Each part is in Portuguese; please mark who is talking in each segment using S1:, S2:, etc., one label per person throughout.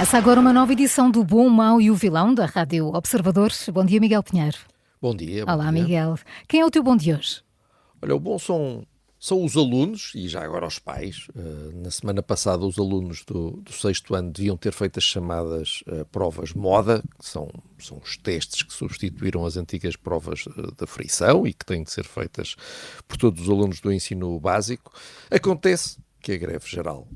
S1: Começa agora uma nova edição do Bom, o Mau e o Vilão da Rádio Observador. Bom dia, Miguel Pinheiro.
S2: Bom dia.
S1: Olá,
S2: dia.
S1: Miguel. Quem é o teu bom de hoje?
S2: Olha, o bom são os alunos e já agora os pais. Na semana passada os alunos do sexto ano deviam ter feito as chamadas provas moda, que são os testes que substituíram as antigas provas da frição e que têm de ser feitas por todos os alunos do ensino básico. Acontece que a greve geral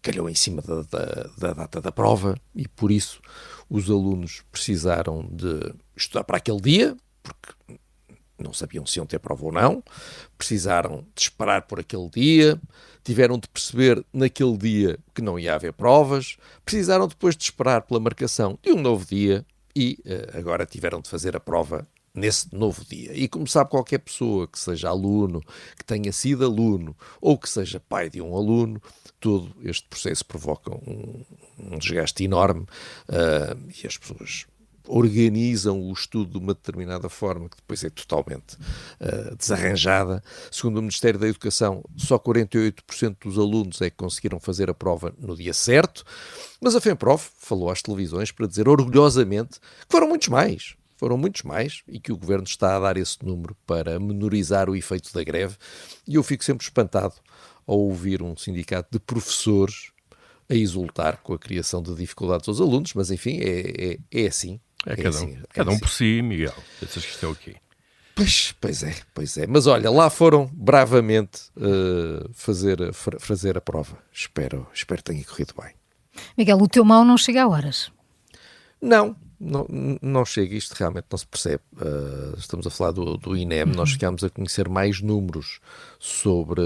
S2: calhou em cima da data da prova e por isso os alunos precisaram de estudar para aquele dia, porque não sabiam se iam ter prova ou não, precisaram de esperar por aquele dia, tiveram de perceber naquele dia que não ia haver provas, precisaram depois de esperar pela marcação de um novo dia e agora tiveram de fazer a prova nesse novo dia. E como sabe qualquer pessoa que seja aluno, que tenha sido aluno ou que seja pai de um aluno, todo este processo provoca um desgaste enorme e as pessoas organizam o estudo de uma determinada forma que depois é totalmente desarranjada. Segundo o Ministério da Educação, só 48% dos alunos é que conseguiram fazer a prova no dia certo, mas a FEMPROF falou às televisões para dizer orgulhosamente que foram muitos mais e que o Governo está a dar esse número para menorizar o efeito da greve e eu fico sempre espantado ao ouvir um sindicato de professores a exultar com a criação de dificuldades aos alunos, mas enfim, é assim.
S3: Cada um por si, Miguel. Pensas que isto é o quê?
S2: Pois é. Mas olha, lá foram bravamente fazer a prova. Espero que tenha corrido bem.
S1: Miguel, o teu mau não chega a horas.
S2: Não chega, isto realmente não se percebe. Estamos a falar do INEM, nós ficámos a conhecer mais números sobre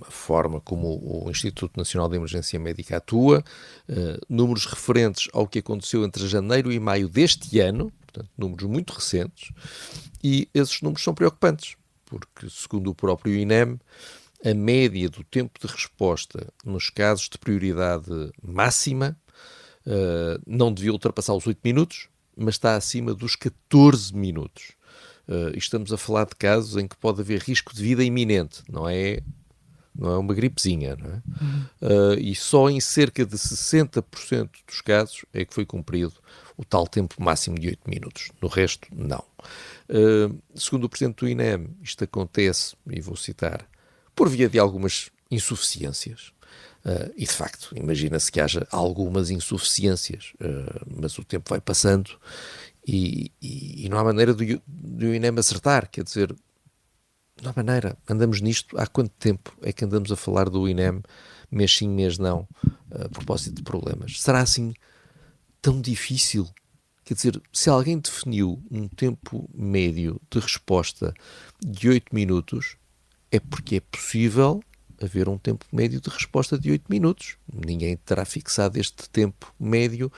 S2: a forma como o Instituto Nacional de Emergência Médica atua, números referentes ao que aconteceu entre janeiro e maio deste ano, portanto, números muito recentes, e esses números são preocupantes, porque, segundo o próprio INEM, a média do tempo de resposta nos casos de prioridade máxima não devia ultrapassar os 8 minutos, mas está acima dos 14 minutos. Estamos a falar de casos em que pode haver risco de vida iminente, não é uma gripezinha, não é? E só em cerca de 60% dos casos é que foi cumprido o tal tempo máximo de 8 minutos. No resto, não. Segundo o Presidente do INEM, isto acontece, e vou citar, por via de algumas insuficiências. E de facto, imagina-se que haja algumas insuficiências, mas o tempo vai passando e não há maneira do INEM acertar, quer dizer, não há maneira. Andamos nisto há quanto tempo é que andamos a falar do INEM, mês sim, mês não, a propósito de problemas? Será assim tão difícil? Quer dizer, se alguém definiu um tempo médio de resposta de 8 minutos, é porque é possível haver um tempo médio de resposta de 8 minutos. Ninguém terá fixado este tempo médio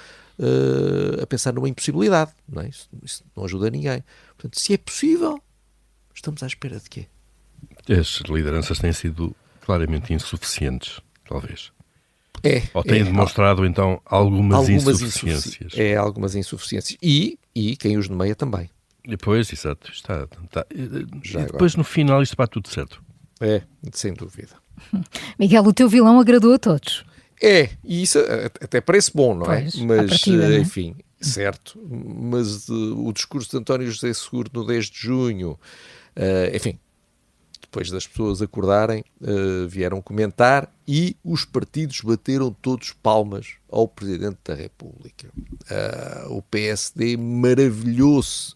S2: a pensar numa impossibilidade. Não é? Isso não ajuda ninguém. Portanto, se é possível, estamos à espera de quê?
S3: As lideranças têm sido claramente insuficientes, talvez. Ou têm demonstrado, então, algumas insuficiências.
S2: Algumas insuficiências. E quem os nomeia também.
S3: Depois, exato.
S2: Já
S3: depois, no final, isto vai tudo certo.
S2: Sem dúvida.
S1: Miguel, o teu vilão agradou a todos.
S2: E isso até parece bom, não é?
S1: Pois,
S2: mas,
S1: partida, não é?
S2: enfim, certo. Mas o discurso de António José Seguro no 10 de junho, enfim, depois das pessoas acordarem, vieram comentar e os partidos bateram todos palmas ao Presidente da República. O PSD maravilhou-se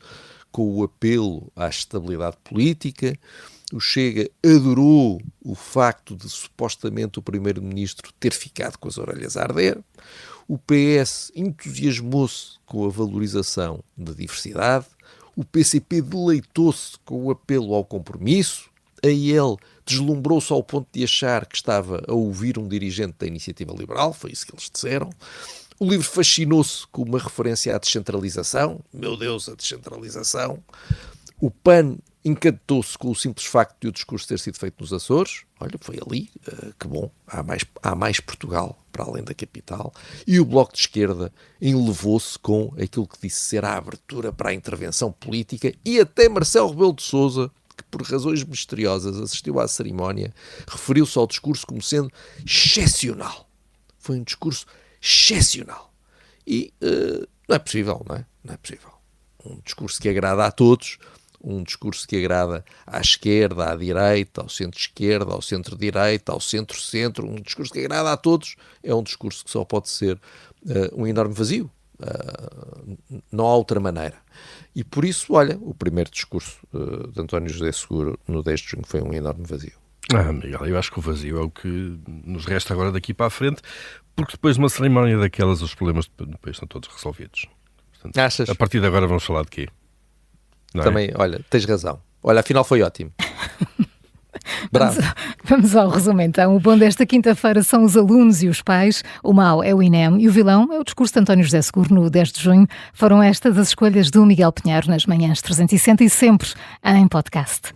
S2: com o apelo à estabilidade política. O Chega adorou o facto de supostamente o Primeiro-Ministro ter ficado com as orelhas a arder. O PS entusiasmou-se com a valorização da diversidade. O PCP deleitou-se com o apelo ao compromisso. A IEL deslumbrou-se ao ponto de achar que estava a ouvir um dirigente da Iniciativa Liberal. Foi isso que eles disseram. O LIVRE fascinou-se com uma referência à descentralização. Meu Deus, a descentralização. O PAN encantou-se com o simples facto de o discurso ter sido feito nos Açores. Olha, foi ali, que bom, há mais Portugal para além da capital. E o Bloco de Esquerda enlevou-se com aquilo que disse ser a abertura para a intervenção política e até Marcelo Rebelo de Sousa, que por razões misteriosas assistiu à cerimónia, referiu-se ao discurso como sendo excepcional. Foi um discurso excepcional. E não é possível, não é? Não é possível. Um discurso que agrada a todos, um discurso que agrada à esquerda, à direita, ao centro-esquerda, ao centro-direita, ao centro-centro, um discurso que agrada a todos, é um discurso que só pode ser um enorme vazio. Não há outra maneira. E por isso, olha, o primeiro discurso de António José Seguro no 10 de junho foi um enorme vazio.
S3: Miguel, eu acho que o vazio é o que nos resta agora daqui para a frente, porque depois de uma cerimónia daquelas, os problemas do país estão todos resolvidos. Portanto,
S2: achas?
S3: A partir de agora vamos falar de quê? Não
S2: Também, olha, tens razão. Olha, afinal foi ótimo. Bravo.
S1: Vamos ao resumo então. O bom desta quinta-feira são os alunos e os pais, o mau é o INEM e o vilão é o discurso de António José Seguro no 10 de junho. Foram estas as escolhas do Miguel Pinheiro nas manhãs 360 e sempre em podcast.